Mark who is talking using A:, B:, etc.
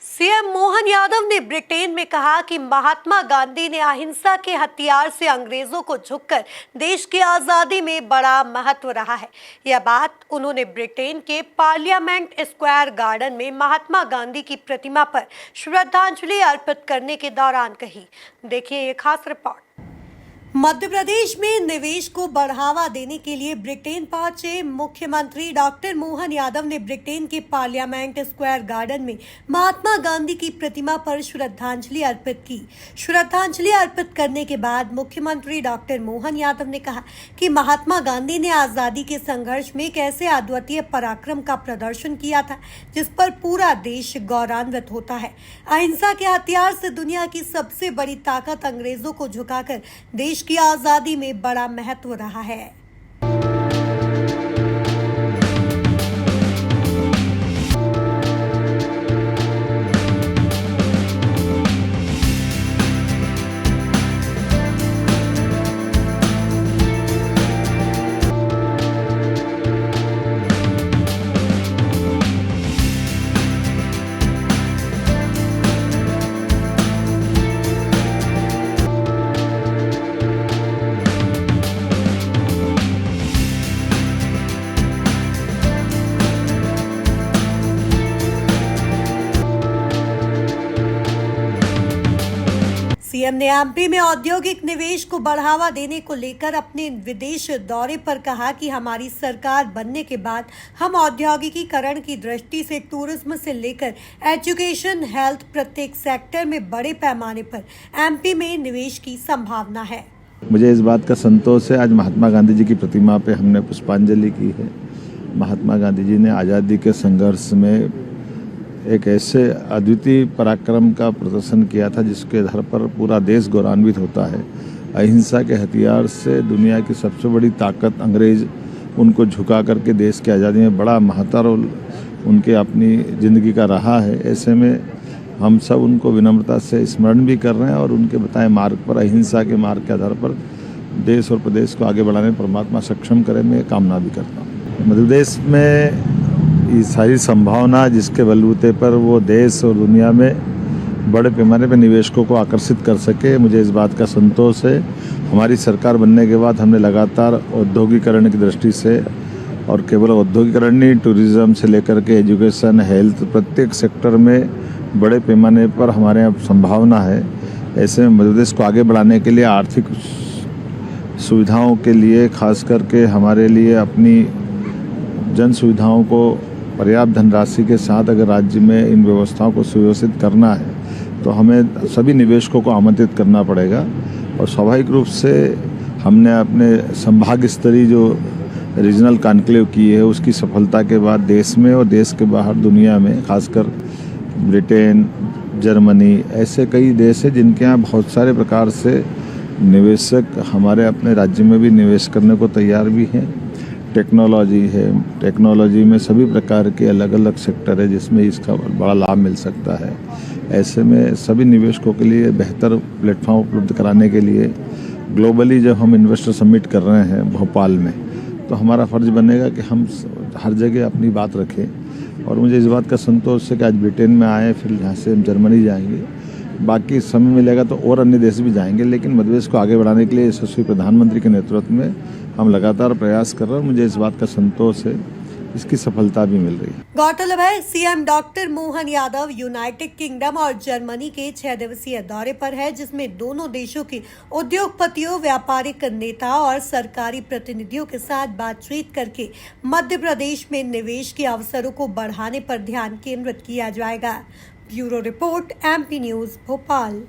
A: CM Mohan Yadav ने Britain में कहा कि महात्मा गांधी ने अहिंसा के हथियार से अंग्रेजों को झुककर देश की आजादी में बड़ा महत्व रहा है। यह बात उन्होंने ब्रिटेन के पार्लियामेंट स्क्वायर गार्डन में महात्मा गांधी की प्रतिमा पर श्रद्धांजलि अर्पित करने के दौरान कही। देखिए ये खास रिपोर्ट। मध्य प्रदेश में निवेश को बढ़ावा देने के लिए ब्रिटेन पहुंचे मुख्यमंत्री डॉक्टर मोहन यादव ने ब्रिटेन के पार्लियामेंट स्क्वायर गार्डन में महात्मा गांधी की प्रतिमा पर श्रद्धांजलि अर्पित की। श्रद्धांजलि अर्पित करने के बाद मुख्यमंत्री डॉक्टर मोहन यादव ने कहा कि महात्मा गांधी ने आजादी के संघर्ष में कैसे अद्वितीय पराक्रम का प्रदर्शन किया था, जिस पर पूरा देश गौरवान्वित होता है। अहिंसा के हथियार से दुनिया की सबसे बड़ी ताकत अंग्रेजों को झुकाकर देश की आजादी में बड़ा महत्व रहा है। सीएम ने एमपी में औद्योगिक निवेश को बढ़ावा देने को लेकर अपने विदेश दौरे पर कहा कि हमारी सरकार बनने के बाद हम औद्योगिकीकरण की दृष्टि से टूरिज्म से लेकर एजुकेशन, हेल्थ प्रत्येक सेक्टर में बड़े पैमाने पर एमपी में निवेश की संभावना है।
B: मुझे इस बात का संतोष है, आज महात्मा गांधी जी की प्रतिमा पे हमने पुष्पांजलि की है। महात्मा गांधी जी ने आज़ादी के संघर्ष में एक ऐसे अद्वितीय पराक्रम का प्रदर्शन किया था जिसके आधार पर पूरा देश गौरवान्वित होता है। अहिंसा के हथियार से दुनिया की सबसे बड़ी ताकत अंग्रेज उनको झुका करके देश की आज़ादी में बड़ा महत्तर उनके अपनी ज़िंदगी का रहा है। ऐसे में हम सब उनको विनम्रता से स्मरण भी कर रहे हैं और उनके बताए मार्ग पर, अहिंसा के मार्ग के आधार पर देश और प्रदेश को आगे बढ़ाने परमात्मा सक्षम करे, मैं कामना भी करता हूँ। मध्य प्रदेश में ये सारी संभावना जिसके बलबूते पर वो देश और दुनिया में बड़े पैमाने पर निवेशकों को आकर्षित कर सके, मुझे इस बात का संतोष है। हमारी सरकार बनने के बाद हमने लगातार औद्योगिकरण की दृष्टि से, और केवल औद्योगिकरण नहीं, टूरिज्म से लेकर के एजुकेशन, हेल्थ, प्रत्येक सेक्टर में बड़े पैमाने पर हमारे यहाँ संभावना है। ऐसे में मध्य प्रदेश को आगे बढ़ाने के लिए, आर्थिक सुविधाओं के लिए, खास करके हमारे लिए अपनी जन सुविधाओं को पर्याप्त धनराशि के साथ अगर राज्य में इन व्यवस्थाओं को सुव्यवस्थित करना है तो हमें सभी निवेशकों को आमंत्रित करना पड़ेगा। और स्वाभाविक रूप से हमने अपने संभाग स्तरीय जो रीजनल कॉन्क्लेव की है उसकी सफलता के बाद देश में और देश के बाहर दुनिया में, खासकर ब्रिटेन, जर्मनी, ऐसे कई देश हैं जिनके यहाँ बहुत सारे प्रकार से निवेशक हमारे अपने राज्य में भी निवेश करने को तैयार भी हैं। टेक्नोलॉजी है, टेक्नोलॉजी में सभी प्रकार के अलग अलग सेक्टर है जिसमें इसका बड़ा लाभ मिल सकता है। ऐसे में सभी निवेशकों के लिए बेहतर प्लेटफॉर्म उपलब्ध कराने के लिए ग्लोबली जब हम इन्वेस्टर समिट कर रहे हैं भोपाल में, तो हमारा फ़र्ज बनेगा कि हम हर जगह अपनी बात रखें। और मुझे इस बात का संतोष है कि आज ब्रिटेन में आए, फिर यहाँ से हम जर्मनी जाएंगे, बाकी समय मिलेगा तो और अन्य देश भी जाएंगे, लेकिन मध्य प्रदेश को आगे बढ़ाने के लिए यशस्वी प्रधानमंत्री के नेतृत्व में हम लगातार प्रयास कर रहे हैं। मुझे इस बात का संतोष है, इसकी सफलता भी मिल रही है।
A: गौरतलब है, CM doctor Mohan Yadav United kingdom और जर्मनी के 6 दिवसीय दौरे पर है, जिसमें दोनों देशों के उद्योगपतियों, व्यापारिक नेता और सरकारी प्रतिनिधियों के साथ बातचीत करके मध्य प्रदेश में निवेश के अवसरों को बढ़ाने पर ध्यान केंद्रित किया जाएगा। Bureau report, MP news, Bhopal.